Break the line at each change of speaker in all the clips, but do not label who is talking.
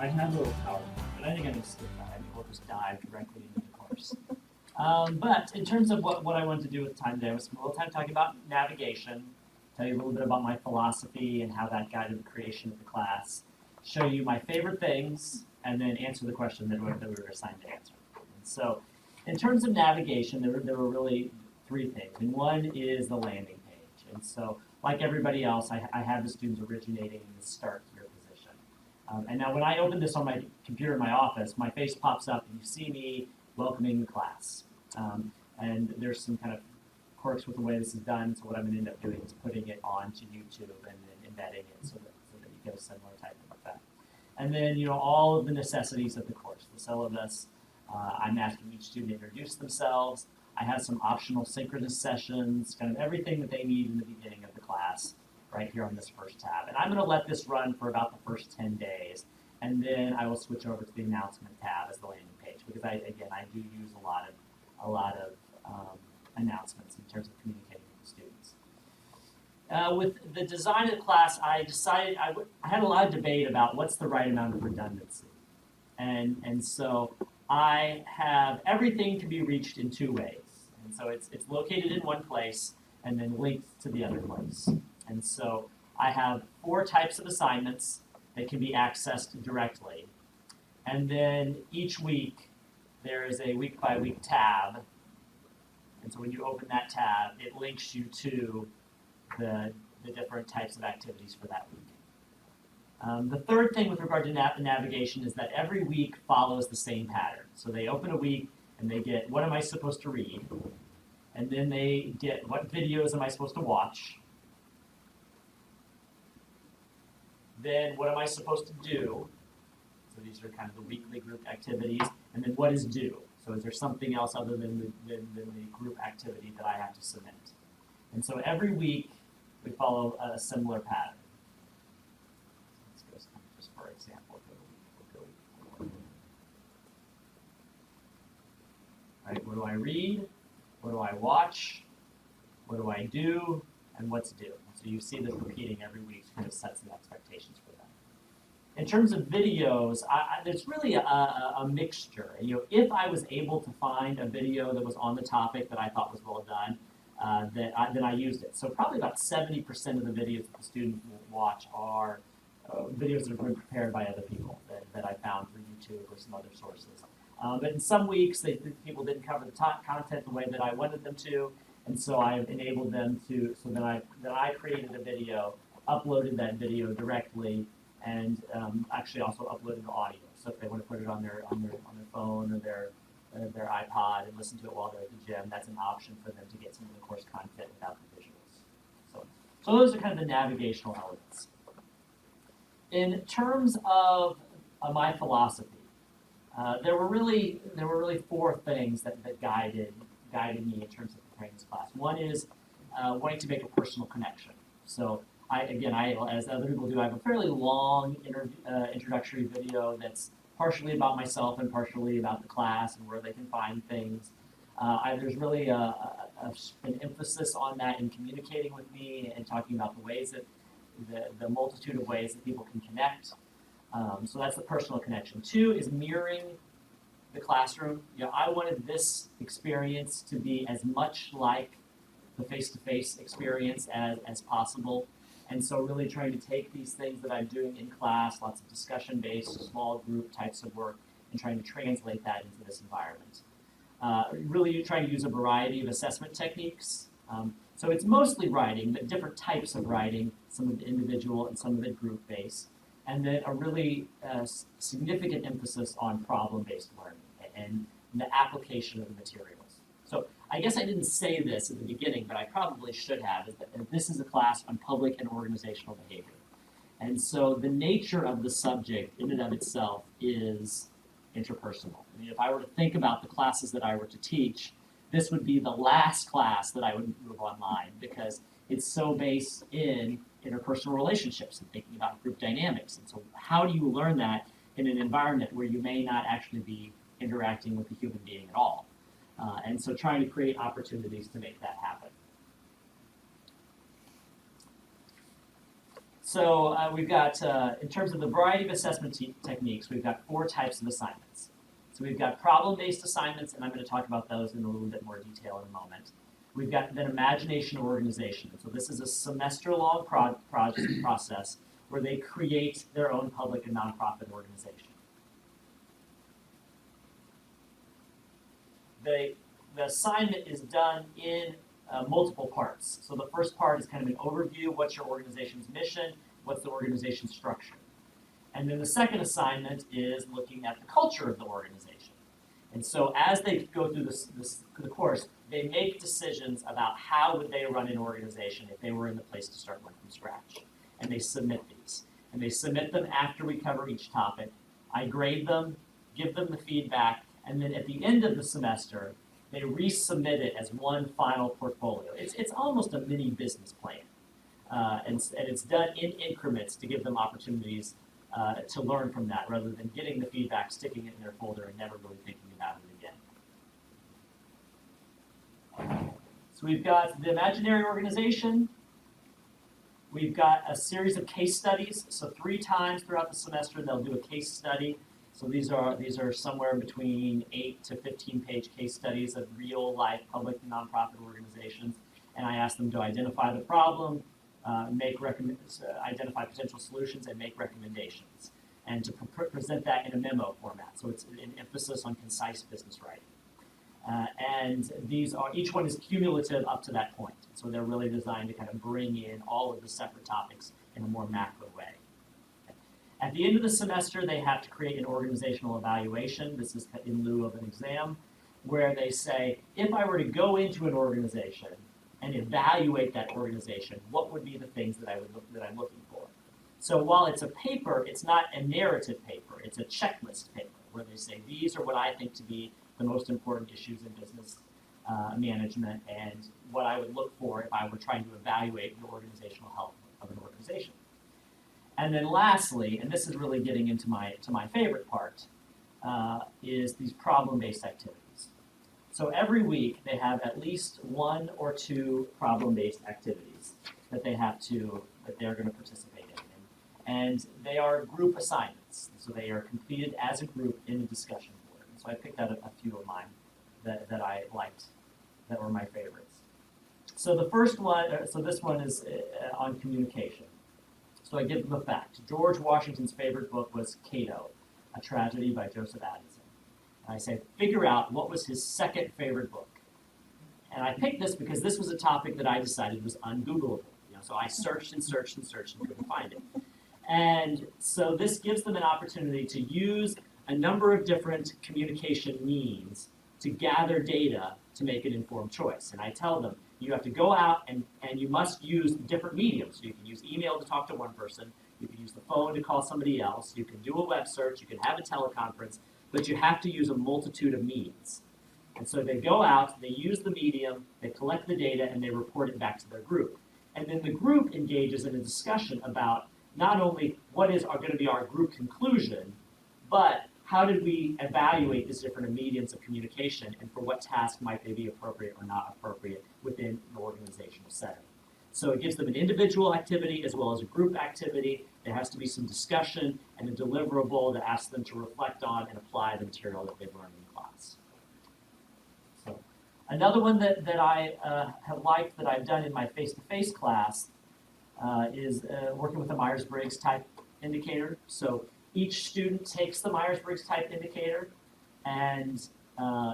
I have a little PowerPoint, but I think I'm going to skip that. I think we'll just dive directly into the course. But in terms of what I wanted to do with time today, I was spend a little time talking about navigation, tell you a little bit about my philosophy and how that guided the creation of the class, show you my favorite things, and then answer the question that we were assigned to answer. And so in terms of navigation, there were really three things. And one is the landing page. And so like everybody else, I have the students originating in the start here position. And now when I open this on my computer in my office, my face pops up and you see me welcoming the class. And there's some kind of quirks with the way this is done, so what I'm going to end up doing is putting it onto YouTube and then embedding it so that you get a similar type of effect. And then, all of the necessities of the course, the syllabus. I'm asking each student to introduce themselves. I have some optional synchronous sessions, kind of everything that they need in the beginning of the class right here on this first tab. And I'm going to let this run for about the first 10 days. And then I will switch over to the announcement tab as the landing page because I do use a lot of announcements in terms of communicating with the students. With the design of the class, I decided I had a lot of debate about what's the right amount of redundancy, and so I have everything can be reached in two ways, and so it's located in one place and then linked to the other place, and so I have 4 types of assignments that can be accessed directly, and then each week there is a week-by-week tab. And so when you open that tab, it links you to the different types of activities for that week. The third thing with regard to navigation is that every week follows the same pattern. So they open a week and they get, what am I supposed to read? And then they get, what videos am I supposed to watch? Then what am I supposed to do? So these are kind of the weekly group activities. And then what is due? So is there something else other than the group activity that I have to submit? And so every week we follow a similar pattern. So let's go just for example. All right, what do I read? What do I watch? What do I do? And what's due? So you see this repeating every week to kind of set some expectations for them. In terms of videos, there's really a mixture. If I was able to find a video that was on the topic that I thought was well done, then I used it. So probably about 70% of the videos that the students will watch are videos that have been prepared by other people that I found through YouTube or some other sources. But in some weeks, people didn't cover the content the way that I wanted them to, and so I've enabled them to, so that I created a video, uploaded that video directly, and actually also uploaded the audio. So if they want to put it on their phone or their iPod and listen to it while they're at the gym, that's an option for them to get some of the course content without the visuals. So those are kind of the navigational elements. In terms of my philosophy, there were really 4 things that guided me in terms of preparing this class. One is wanting to make a personal connection. So as other people do, I have a fairly long introductory video that's partially about myself and partially about the class and where they can find things. There's really an emphasis on that in communicating with me and talking about the ways that the multitude of ways that people can connect. So that's the personal connection. 2 is mirroring the classroom. I wanted this experience to be as much like the face-to-face experience as possible. And so really trying to take these things that I'm doing in class, lots of discussion-based, small group types of work, and trying to translate that into this environment. Really trying to use a variety of assessment techniques. So it's mostly writing, but different types of writing, some of it individual and some of it group-based. And then a really significant emphasis on problem-based learning and the application of the materials. So I guess I didn't say this at the beginning, but I probably should have, is that this is a class on public and organizational behavior. And so the nature of the subject in and of itself is interpersonal. I mean, if I were to think about the classes that I were to teach, this would be the last class that I would move online because it's so based in interpersonal relationships and thinking about group dynamics. And so how do you learn that in an environment where you may not actually be interacting with a human being at all? And so trying to create opportunities to make that happen. So we've got, in terms of the variety of assessment techniques, we've got 4 types of assignments. So we've got problem-based assignments, and I'm going to talk about those in a little bit more detail in a moment. We've got then imagination organization. So this is a semester-long process where they create their own public and nonprofit organization. The assignment is done in multiple parts. So the first part is kind of an overview, what's your organization's mission, what's the organization's structure. And then the second assignment is looking at the culture of the organization. And so as they go through the course, they make decisions about how would they run an organization if they were in the place to start one from scratch. And they submit these. And they submit them after we cover each topic. I grade them, give them the feedback, and then at the end of the semester, they resubmit it as one final portfolio. It's almost a mini business plan. And it's done in increments to give them opportunities to learn from that, rather than getting the feedback, sticking it in their folder, and never really thinking about it again. So we've got the imaginary organization. We've got a series of case studies. So 3 times throughout the semester, they'll do a case study. So these are somewhere between 8 to 15-page case studies of real-life public and nonprofit organizations. And I ask them to identify the problem, identify potential solutions, and make recommendations, and to present that in a memo format. So it's an emphasis on concise business writing. And each one is cumulative up to that point. So they're really designed to kind of bring in all of the separate topics in a more macro way. At the end of the semester, they have to create an organizational evaluation. This is in lieu of an exam, where they say, if I were to go into an organization and evaluate that organization, what would be the things that I'm looking for? So while it's a paper, it's not a narrative paper. It's a checklist paper where they say, these are what I think to be the most important issues in business management and what I would look for if I were trying to evaluate the organizational health of an organization. And then lastly, and this is really getting into my favorite part, is these problem-based activities. So every week they have at least 1 or 2 problem-based activities that they're going to participate in. And they are group assignments. So they are completed as a group in a discussion board. And so I picked out a few of mine that I liked, that were my favorites. So the first one, this one is on communication. So I give them a fact. George Washington's favorite book was Cato, A Tragedy by Joseph Addison. And I say, figure out what was his second favorite book. And I picked this because this was a topic that I decided was ungoogleable. So I searched and searched and searched and couldn't find it. And so this gives them an opportunity to use a number of different communication means to gather data to make an informed choice. And I tell them, you have to go out and you must use different mediums. So you can use email to talk to one person, you can use the phone to call somebody else, you can do a web search, you can have a teleconference, but you have to use a multitude of means. And so they go out, they use the medium, they collect the data, and they report it back to their group. And then the group engages in a discussion about not only what are going to be our group conclusion, but how did we evaluate these different mediums of communication, and for what task might they be appropriate or not appropriate within an organizational setting. So it gives them an individual activity as well as a group activity. There has to be some discussion and a deliverable that asks them to reflect on and apply the material that they've learned in class. So another one that I have liked that I've done in my face-to-face class is working with the Myers-Briggs type indicator. So each student takes the Myers-Briggs type indicator and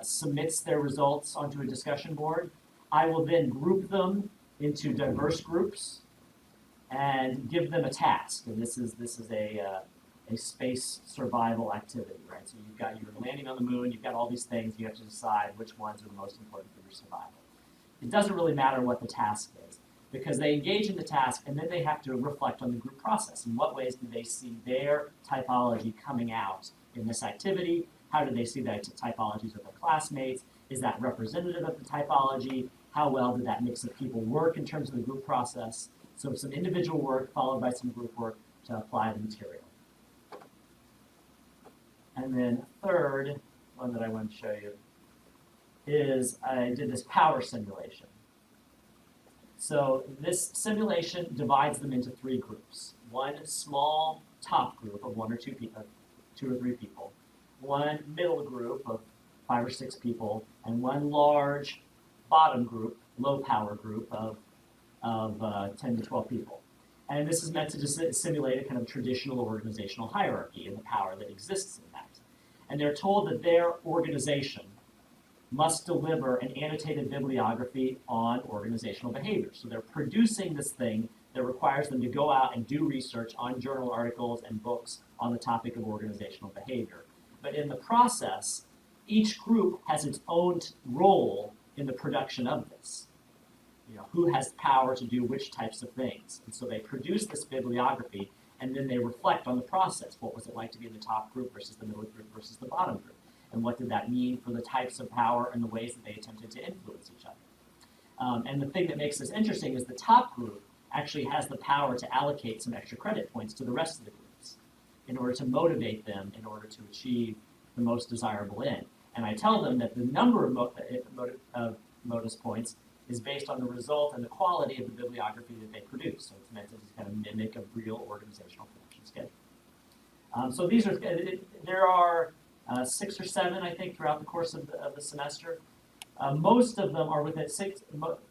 submits their results onto a discussion board. I will then group them into diverse groups and give them a task. And this is a space survival activity, right? So you're landing on the moon, you've got all these things, you have to decide which ones are the most important for your survival. It doesn't really matter what the task is, because they engage in the task and then they have to reflect on the group process. In what ways do they see their typology coming out in this activity? How do they see the typologies of their classmates? Is that representative of the typology? How well did that mix of people work in terms of the group process? So some individual work followed by some group work to apply the material. And then third one that I want to show you is I did this power simulation. So this simulation divides them into 3 groups. one small top group of 1 or 2 people, 2 or 3 people, one middle group of 5 or 6 people, and one large bottom group, low power group of 10 to 12 people. And this is meant to just simulate a kind of traditional organizational hierarchy and the power that exists in that. And they're told that their organization must deliver an annotated bibliography on organizational behavior. So they're producing this thing that requires them to go out and do research on journal articles and books on the topic of organizational behavior. But in the process, each group has its own role in the production of this. You know, who has power to do which types of things. And so they produce this bibliography, and then they reflect on the process. What was it like to be in the top group versus the middle group versus the bottom group? And what did that mean for the types of power and the ways that they attempted to influence each other? And the thing that makes this interesting is the top group actually has the power to allocate some extra credit points to the rest of the groups in order to motivate them in order to achieve the most desirable end. And I tell them that the number of modus points is based on the result and the quality of the bibliography that they produce. So it's meant to kind of mimic a real organizational production schedule. So these are, there are 6 or 7, I think, throughout the course of the semester. Most of them are within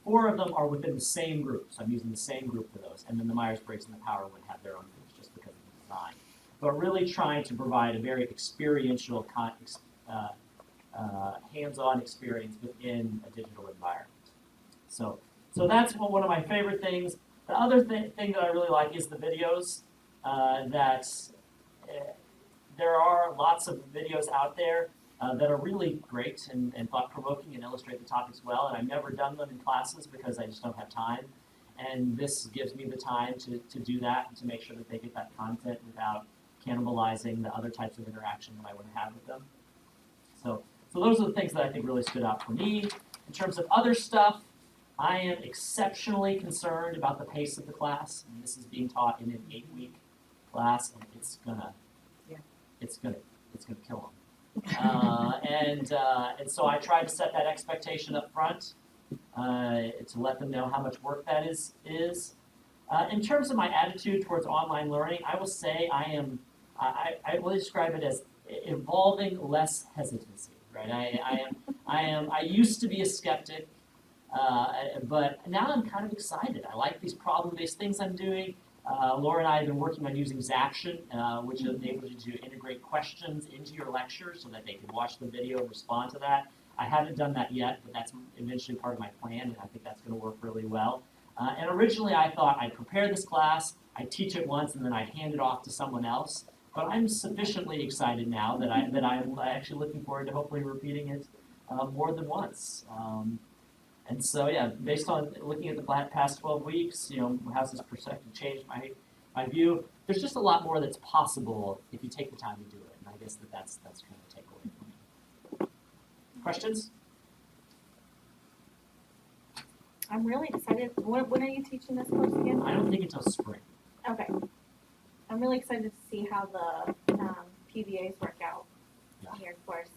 4 of them are within the same group. So I'm using the same group for those. And then the Myers-Briggs and the Power would have their own groups just because of the design. But really trying to provide a very experiential, hands-on experience within a digital environment. So that's one of my favorite things. The other thing that I really like is the videos. There are lots of videos out there that are really great and thought-provoking and illustrate the topics well. And I've never done them in classes because I just don't have time. And this gives me the time to do that and to make sure that they get that content without cannibalizing the other types of interaction that I would have with them. So those are the things that I think really stood out for me. In terms of other stuff, I am exceptionally concerned about the pace of the class. And this is being taught in an 8-week class, and it's gonna kill them. And so I try to set that expectation up front to let them know how much work that is. In terms of my attitude towards online learning, I will say I will describe it as evolving less hesitancy. Right? I used to be a skeptic. But now I'm kind of excited. I like these problem-based things I'm doing. Laura and I have been working on using Zaption, which enables you to integrate questions into your lecture so that they can watch the video and respond to that. I haven't done that yet, but that's eventually part of my plan, and I think that's going to work really well. And originally I thought I'd prepare this class, I'd teach it once, and then I'd hand it off to someone else. But I'm sufficiently excited now that I'm actually looking forward to hopefully repeating it more than once. And so, yeah, based on looking at the past 12 weeks, how's this perspective changed my view? There's just a lot more that's possible if you take the time to do it. And I guess that's kind of the takeaway for me. Questions?
I'm really excited. When are you teaching this course again?
I don't think until spring.
Okay. I'm really excited to see how the PVAs work out in your course.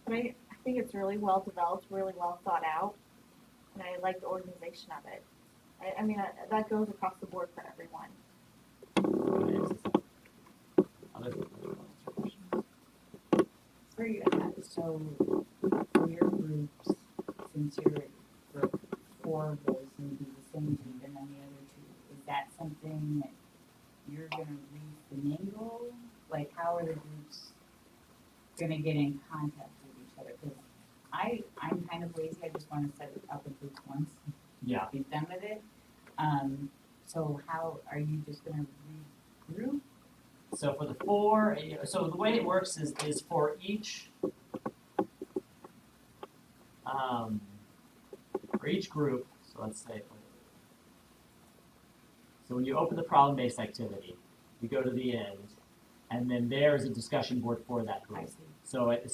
But I think it's really well developed, really well thought out, and I like the organization of it. I mean, that goes across the board for everyone.
Where are you at? So, for your groups, since you're 4 of those may be the same group and then the other 2, is that something that you're going to refinagle? Like, how are the groups going to get in contact with each other? Because I'm kind of lazy. I just want to set up a group once.
Yeah.
Be done with it. So how are you just going to regroup?
So for the 4, so the way it works is for each group. So let's say, so when you open the problem-based activity, you go to the end, and then there is a discussion board for that group.
I see.
So at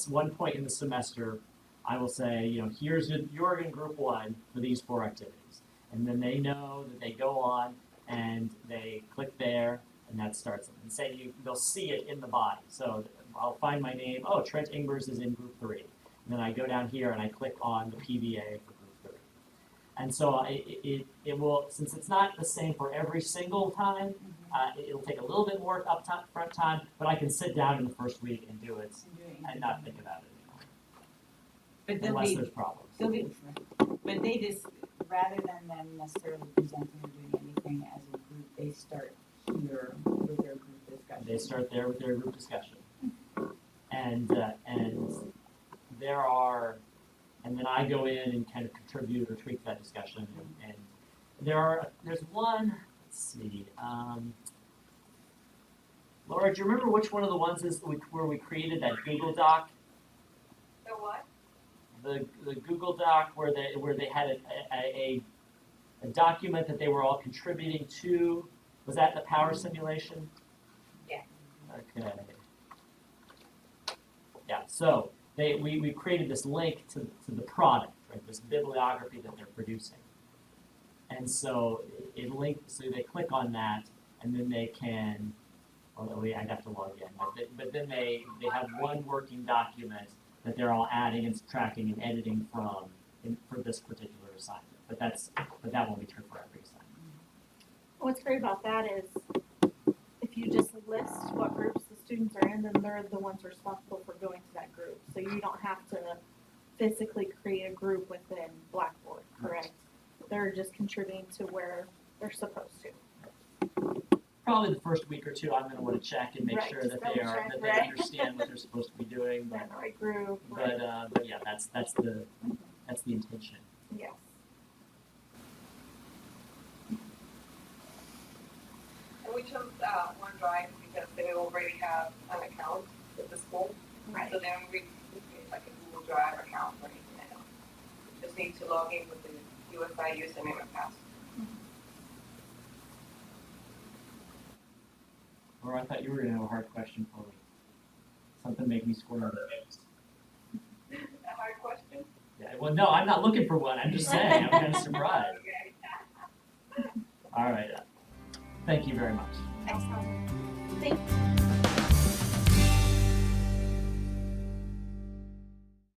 one point in the semester, I will say, here's you're in group 1 for these 4 activities, and then they know that they go on and they click there, and that starts them. And say they'll see it in the body. So I'll find my name. Oh, Trent Engbers is in group 3. And then I go down here and I click on the PVA for group And so it will, since it's not the same for every single time, it'll take a little bit more upfront time, but I can sit down in the first week and do it and not think about it anymore,
But they'll
unless
be,
there's problems.
they'll be, but they just, rather than them necessarily presenting or doing anything as a group, they start here with their group discussion.
They start there with their group discussion. And there are, and then I go in and kind of contribute or tweak that discussion. And there's one, let's see, Laura, do you remember which one of the ones is where we created that Google Doc?
The what?
The Google Doc where they had a document that they were all contributing to. Was that the power simulation?
Yeah.
Okay. Yeah. So we created this link to the product, right? This bibliography that they're producing, and so it links. So they click on that, and then they can. Well, I'd have to log in, but then they have one working document that they're all adding and subtracting and editing from for this particular assignment. But that won't be true for every assignment.
What's great about that is if you just list what groups the students are in, then they're the ones responsible for going to that group. So you don't have to physically create a group within Blackboard, correct? They're just contributing to where they're supposed to.
Probably the first week or two, I'm going to want to check and make
Right,
sure
just
that
double check,
they
right?
understand what they're supposed to be doing.
They're in the right group. Right?
But yeah, that's the intention.
Yes.
And we chose OneDrive because they already have an account with the school.
Right.
So then we create like a Google Drive account or anything else. Just need to log in with the USI username and password.
Or I thought you were going to have a hard question for me. Something make me squirm.
A hard question?
Yeah. Well, no, I'm not looking for one. I'm just saying. I'm kind of surprised.
Okay.
All right. Thank you very much.
Excellent. Thank you.